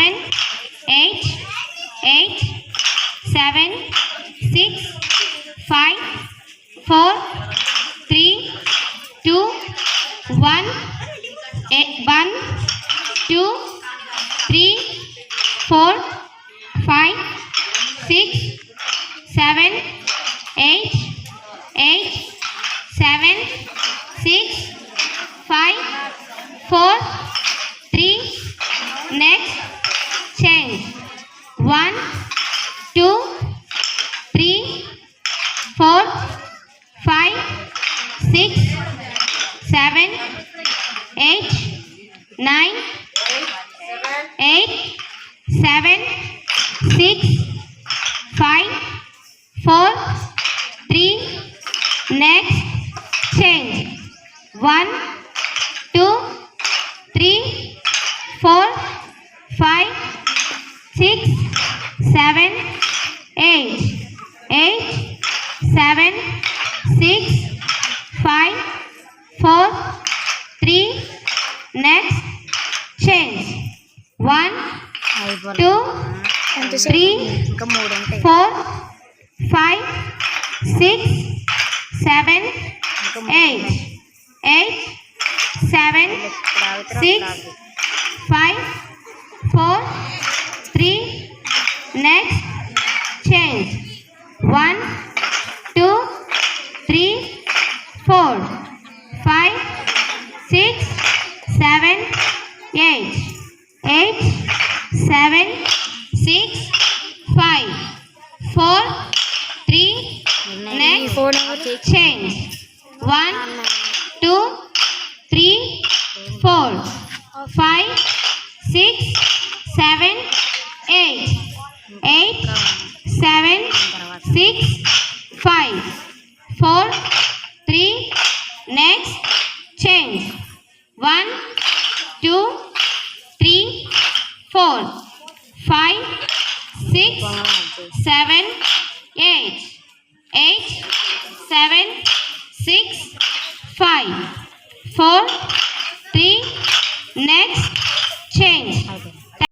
7, 8, 8, 7, 6, 5, 4, 3, 2, 1, 1, 2, 3, 4, 5, 6, 7, 8, 8, 7, 6, 5, 4, 3. Next, change. 1, 2, 3, 4, 5, 6, 7, 8, 9, 8, 7, 6, 5, 4, 3. Next, change. 1, 2, 3, 4, 5, 6, 7, 8, 8, 7, 6, 5, 4, 3. Next, change. 1, 2, 3, 4, 5, 6, 7, 8, 8, 7, 6, 5, 4, 3. Next, change. 1, 2, 3, 4, 5, 6, 7, 8, 8, 7, 6, 5, 4, 3. Next, change. 1, 2, 3, 4, 5, 6, 7, 8, 8, 7, 6, 5, 4, 3. Next, change. 1, 2, 3, 4, 5, 6, 7, 8, 8, 7, 6, 5, 4, 3. Next, change.